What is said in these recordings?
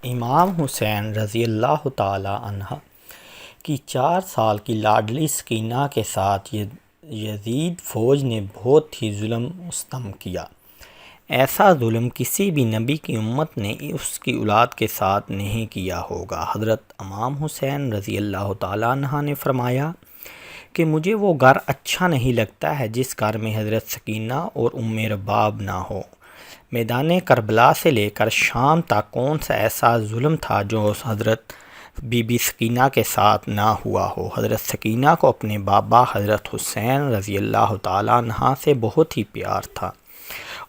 امام حسین رضی اللہ تعالی عنہ کی 4 سال کی لاڈلی سکینہ کے ساتھ یزید فوج نے بہت ہی ظلم مستم کیا۔ ایسا ظلم کسی بھی نبی کی امت نے اس کی اولاد کے ساتھ نہیں کیا ہوگا۔ حضرت امام حسین رضی اللہ تعالی عنہ نے فرمایا کہ مجھے وہ گھر اچھا نہیں لگتا ہے جس گھر میں حضرت سکینہ اور رباب نہ ہو۔ میدان کربلا سے لے کر شام تک کون سا ایسا ظلم تھا جو حضرت بی بی سکینہ کے ساتھ نہ ہوا ہو۔ حضرت سکینہ کو اپنے بابا حضرت حسین رضی اللہ تعالیٰ عنہ سے بہت ہی پیار تھا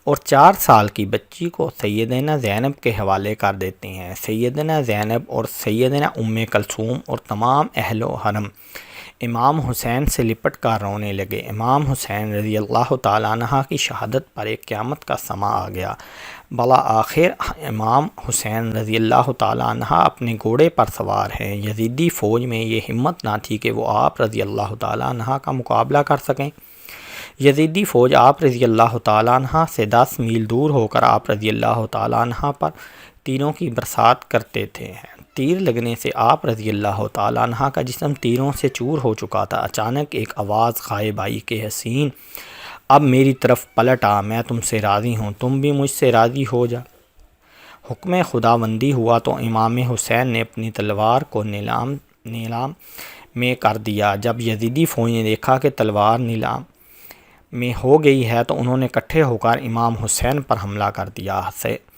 اور 4 سال کی بچی کو سیدنا زینب کے حوالے کر دیتے ہیں۔ سیدنا زینب اور سیدنا کلثوم اور تمام اہل و حرم امام حسین سے لپٹ کر رونے لگے۔ امام حسین رضی اللہ تعالیٰ عنہ کی شہادت پر ایک قیامت کا سماں آ گیا۔ بالآخر امام حسین رضی اللہ تعالیٰ عنہ اپنے گھوڑے پر سوار ہیں۔ یزیدی فوج میں یہ ہمت نہ تھی کہ وہ آپ رضی اللہ تعالیٰ عنہ کا مقابلہ کر سکیں۔ یزیدی فوج آپ رضی اللہ تعالیٰ عنہ سے 10 میل دور ہو کر آپ رضی اللہ تعالیٰ عنہ پر تیروں کی برسات کرتے تھے۔ تیر لگنے سے آپ رضی اللہ تعالیٰ عنہ کا جسم تیروں سے چور ہو چکا تھا۔ اچانک ایک آواز غائب آئی کہ حسین اب میری طرف پلٹ آ، میں تم سے راضی ہوں، تم بھی مجھ سے راضی ہو جا۔ حکم خداوندی ہوا تو امام حسین نے اپنی تلوار کو نیلام میں کر دیا۔ جب یزیدی فوج نے دیکھا کہ تلوار نیلام میں ہو گئی ہے تو انہوں نے اکٹھے ہو کر امام حسین پر حملہ کر دیا۔ حسین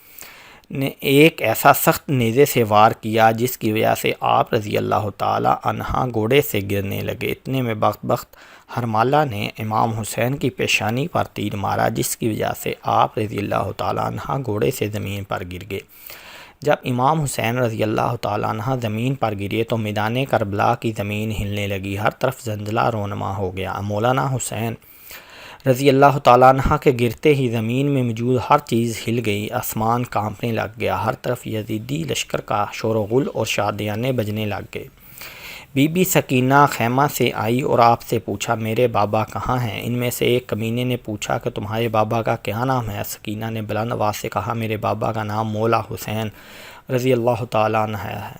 نے ایک ایسا سخت نیزے سے وار کیا جس کی وجہ سے آپ رضی اللہ تعالی عنہ گھوڑے سے گرنے لگے۔ اتنے میں بخت ہرمالہ نے امام حسین کی پیشانی پر تیر مارا جس کی وجہ سے آپ رضی اللہ تعالی عنہ گھوڑے سے زمین پر گر گئے۔ جب امام حسین رضی اللہ تعالی عنہ زمین پر گرے تو میدان کربلا کی زمین ہلنے لگی، ہر طرف زلزلہ رونما ہو گیا۔ مولانا حسین رضی اللہ تعالیٰ عنہ کے گرتے ہی زمین میں موجود ہر چیز ہل گئی، آسمان کانپنے لگ گیا، ہر طرف یزیدی لشکر کا شور و غل اور شادیانے بجنے لگ گئے۔ بی بی سکینہ خیمہ سے آئی اور آپ سے پوچھا میرے بابا کہاں ہیں؟ ان میں سے ایک کمینے نے پوچھا کہ تمہارے بابا کا کیا نام ہے؟ سکینہ نے بلند آواز سے کہا میرے بابا کا نام مولا حسین رضی اللہ تعالیٰ عنہ ہے۔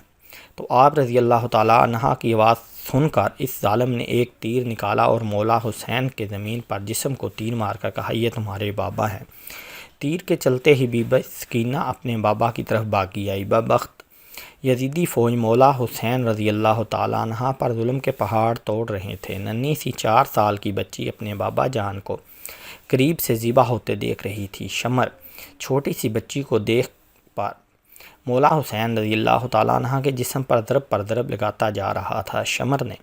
تو آپ رضی اللہ تعالیٰ عنہ کی آواز سن کر اس ظالم نے ایک تیر نکالا اور مولا حسین کے زمین پر جسم کو تیر مار کر کہا یہ تمہارے بابا ہیں۔ تیر کے چلتے ہی بی بی سکینہ اپنے بابا کی طرف بھاگی آئی۔ بدبخت یزیدی فوج مولا حسین رضی اللہ تعالیٰ عنہ پر ظلم کے پہاڑ توڑ رہے تھے۔ ننھی سی 4 سال کی بچی اپنے بابا جان کو قریب سے ذبح ہوتے دیکھ رہی تھی۔ شمر چھوٹی سی بچی کو دیکھ پر مولا حسین رضی اللہ تعالیٰ عنہ کے جسم پر ضرب لگاتا جا رہا تھا۔ شمر نے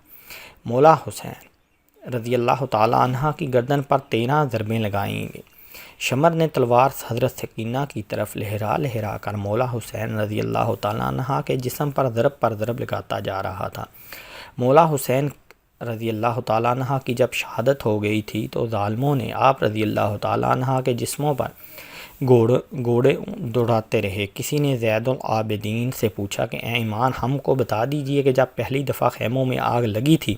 مولا حسین رضی اللہ تعالیٰ عنہ کی گردن پر 13 ضربیں لگائیں گے۔ شمر نے تلوار حضرت سکینہ کی طرف لہرا کر مولا حسین رضی اللہ تعالیٰ عنہ کے جسم پر ضرب لگاتا جا رہا تھا۔ مولا حسین رضی اللہ تعالیٰ عنہ کی جب شہادت ہو گئی تھی تو ظالموں نے آپ رضی اللہ تعالیٰ عنہ کے جسموں پر گھوڑے دوڑاتے رہے۔ کسی نے زید العابدین سے پوچھا کہ اے ایمان ہم کو بتا دیجئے کہ جب پہلی دفعہ خیموں میں آگ لگی تھی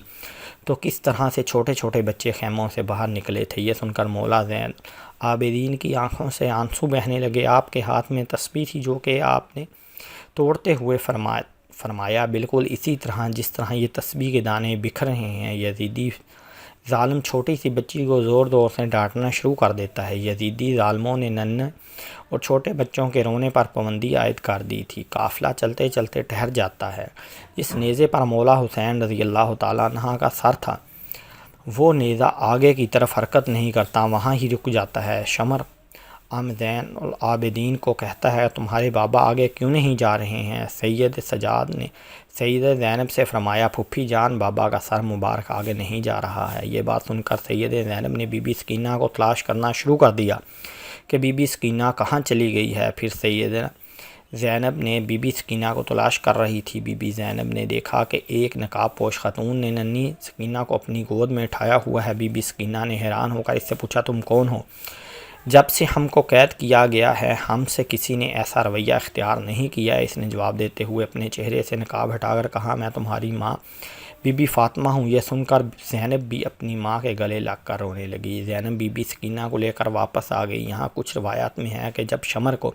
تو کس طرح سے چھوٹے چھوٹے بچے خیموں سے باہر نکلے تھے؟ یہ سن کر مولا زین عابدین کی آنکھوں سے آنسو بہنے لگے۔ آپ کے ہاتھ میں تسبیح تھی جو کہ آپ نے توڑتے ہوئے فرمایا بالکل اسی طرح جس طرح یہ تسبیح کے دانے بکھر رہے ہیں۔ یزیدی ظالم چھوٹی سی بچی کو زور سے ڈانٹنا شروع کر دیتا ہے۔ یزیدی ظالموں نے ننھے اور چھوٹے بچوں کے رونے پر پابندی عائد کر دی تھی۔ قافلہ چلتے چلتے ٹھہر جاتا ہے۔ جس نیزے پر مولا حسین رضی اللہ تعالیٰ عنہ کا سر تھا وہ نیزہ آگے کی طرف حرکت نہیں کرتا، وہاں ہی رک جاتا ہے۔ شمر زین العابدین کو کہتا ہے تمہارے بابا آگے کیوں نہیں جا رہے ہیں؟ سید سجاد نے سید زینب سے فرمایا پھوپھی جان بابا کا سر مبارک آگے نہیں جا رہا ہے۔ یہ بات سن کر سید زینب نے بی بی سکینہ کو تلاش کرنا شروع کر دیا کہ بی بی سکینہ کہاں چلی گئی ہے۔ پھر سید زینب نے بی بی سکینہ کو تلاش کر رہی تھی۔ بی بی زینب نے دیکھا کہ ایک نقاب پوش خاتون نے ننھی سکینہ کو اپنی گود میں اٹھایا ہوا ہے۔ بی بی سکینہ نے حیران ہو کر اس سے پوچھا تم کون ہو؟ جب سے ہم کو قید کیا گیا ہے ہم سے کسی نے ایسا رویہ اختیار نہیں کیا۔ اس نے جواب دیتے ہوئے اپنے چہرے سے نقاب ہٹا کر کہا میں تمہاری ماں بی بی فاطمہ ہوں۔ یہ سن کر زینب بھی اپنی ماں کے گلے لگ کر رونے لگی۔ زینب بی بی سکینہ کو لے کر واپس آ گئی۔ یہاں کچھ روایات میں ہے کہ جب شمر کو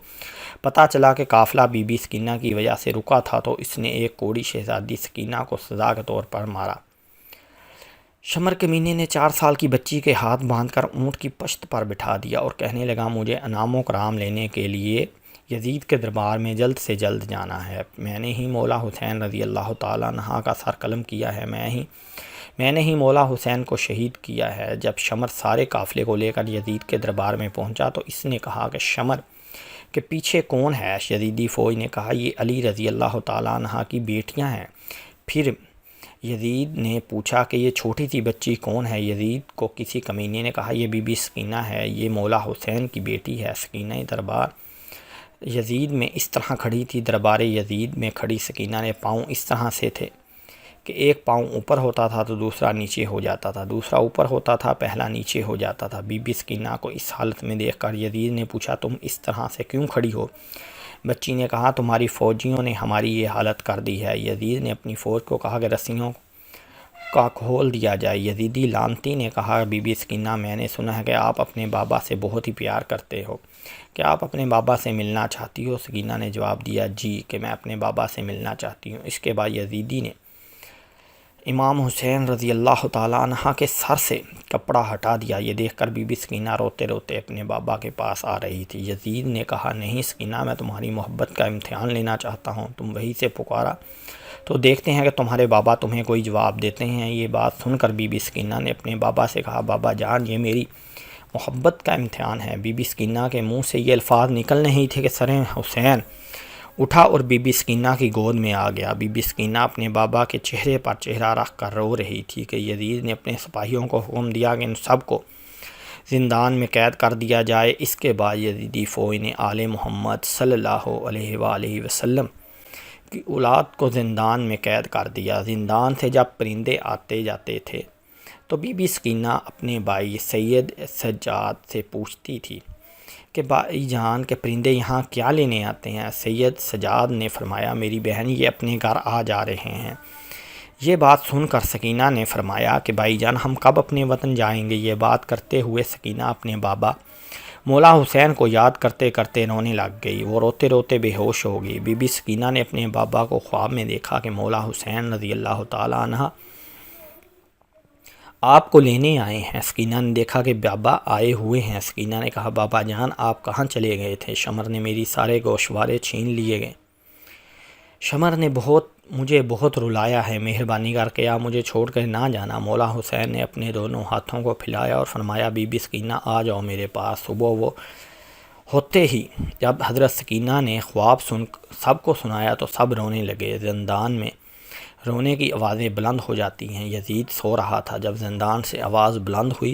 پتہ چلا کہ قافلہ بی بی سکینہ کی وجہ سے رکا تھا تو اس نے ایک کوڑی شہزادی سکینہ کو سزا کے طور پر مارا۔ شمر کمینے نے 4 سال کی بچی کے ہاتھ باندھ کر اونٹ کی پشت پر بٹھا دیا اور کہنے لگا مجھے انعام و کرام لینے کے لیے یزید کے دربار میں جلد سے جلد جانا ہے۔ میں نے ہی مولا حسین رضی اللہ تعالیٰ عنہ کا سر قلم کیا ہے، میں نے ہی مولا حسین کو شہید کیا ہے۔ جب شمر سارے قافلے کو لے کر یزید کے دربار میں پہنچا تو اس نے کہا کہ شمر کے پیچھے کون ہے؟ یزیدی فوج نے کہا یہ علی رضی اللہ تعالیٰ عنہ کی بیٹیاں ہیں۔ پھر یزید نے پوچھا کہ یہ چھوٹی سی بچی کون ہے؟ یزید کو کسی کمینے نے کہا یہ بی بی سکینہ ہے، یہ مولا حسین کی بیٹی ہے۔ سکینہ دربار یزید میں اس طرح کھڑی تھی۔ دربار یزید میں کھڑی سکینہ نے پاؤں اس طرح سے تھے کہ ایک پاؤں اوپر ہوتا تھا تو دوسرا نیچے ہو جاتا تھا، دوسرا اوپر ہوتا تھا پہلا نیچے ہو جاتا تھا۔ بی بی سکینہ کو اس حالت میں دیکھ کر یزید نے پوچھا تم اس طرح سے کیوں کھڑی ہو؟ بچی نے کہا تمہاری فوجیوں نے ہماری یہ حالت کر دی ہے۔ یزید نے اپنی فوج کو کہا کہ رسیوں کا کھول دیا جائے۔ یزیدی لعنتی نے کہا بی بی سکینہ میں نے سنا ہے کہ آپ اپنے بابا سے بہت ہی پیار کرتے ہو، کیا آپ اپنے بابا سے ملنا چاہتی ہو؟ سکینہ نے جواب دیا جی کہ میں اپنے بابا سے ملنا چاہتی ہوں۔ اس کے بعد یزیدی نے امام حسین رضی اللہ تعالیٰ عنہ کے سر سے کپڑا ہٹا دیا۔ یہ دیکھ کر بی بی سکینہ روتے روتے اپنے بابا کے پاس آ رہی تھی۔ یزید نے کہا نہیں سکینہ میں تمہاری محبت کا امتحان لینا چاہتا ہوں، تم وہیں سے پکارا تو دیکھتے ہیں کہ تمہارے بابا تمہیں کوئی جواب دیتے ہیں۔ یہ بات سن کر بی بی سکینہ نے اپنے بابا سے کہا بابا جان یہ میری محبت کا امتحان ہے۔ بی بی سکینہ کے منہ سے یہ الفاظ نکل نہیں تھے کہ سر حسین اٹھا اور بی بی سکینہ کی گود میں آ گیا۔ بی بی سکینہ اپنے بابا کے چہرے پر چہرہ رکھ کر رو رہی تھی کہ یزید نے اپنے سپاہیوں کو حکم دیا کہ ان سب کو زندان میں قید کر دیا جائے۔ اس کے بعد یزیدی فوج نے آل محمد صلی اللہ علیہ وآلہ وسلم کی اولاد کو زندان میں قید کر دیا۔ زندان سے جب پرندے آتے جاتے تھے تو بی بی سکینہ اپنے بھائی سید سجاد سے پوچھتی تھی کہ بھائی جان کے پرندے یہاں کیا لینے آتے ہیں؟ سید سجاد نے فرمایا میری بہن یہ اپنے گھر آ جا رہے ہیں۔ یہ بات سن کر سکینہ نے فرمایا کہ بھائی جان ہم کب اپنے وطن جائیں گے؟ یہ بات کرتے ہوئے سکینہ اپنے بابا مولا حسین کو یاد کرتے کرتے رونے لگ گئی۔ وہ روتے روتے بے ہوش ہو گئی۔ بی بی سکینہ نے اپنے بابا کو خواب میں دیکھا کہ مولا حسین رضی اللہ تعالیٰ عنہ آپ کو لینے آئے ہیں۔ سکینہ نے دیکھا کہ بابا آئے ہوئے ہیں۔ سکینہ نے کہا بابا جان آپ کہاں چلے گئے تھے؟ شمر نے میری سارے گوشوارے چھین لیے گئے، شمر نے مجھے بہت رلایا ہے، مہربانی کر کے آپ مجھے چھوڑ کر نہ جانا۔ مولا حسین نے اپنے دونوں ہاتھوں کو پھیلایا اور فرمایا بی بی سکینہ آ جاؤ میرے پاس۔ صبح وہ ہوتے ہی جب حضرت سکینہ نے خواب سب کو سنایا تو سب رونے لگے۔ زندان میں رونے کی آوازیں بلند ہو جاتی ہیں۔ یزید سو رہا تھا۔ جب زندان سے آواز بلند ہوئی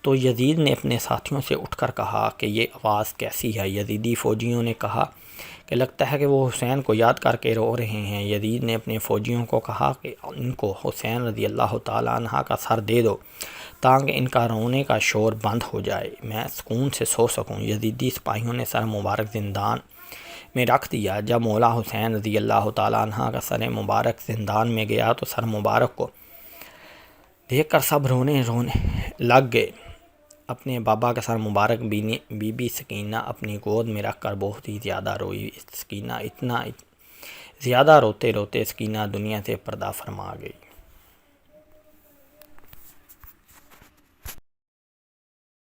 تو یزید نے اپنے ساتھیوں سے اٹھ کر کہا کہ یہ آواز کیسی ہے؟ یزیدی فوجیوں نے کہا کہ لگتا ہے کہ وہ حسین کو یاد کر کے رو رہے ہیں۔ یزید نے اپنے فوجیوں کو کہا کہ ان کو حسین رضی اللہ تعالیٰ عنہ کا سر دے دو تاکہ ان کا رونے کا شور بند ہو جائے، میں سکون سے سو سکوں۔ یزیدی سپاہیوں نے سر مبارک زندان میں رکھ دیا۔ جب مولا حسین رضی اللہ تعالیٰ عنہ کا سر مبارک زندان میں گیا تو سر مبارک کو دیکھ کر سب رونے لگ گئے۔ اپنے بابا کا سر مبارک بی بی سکینہ اپنی گود میں رکھ کر بہت ہی زیادہ روئی۔ سکینہ اتنا زیادہ روتے روتے سکینہ دنیا سے پردہ فرما گئی۔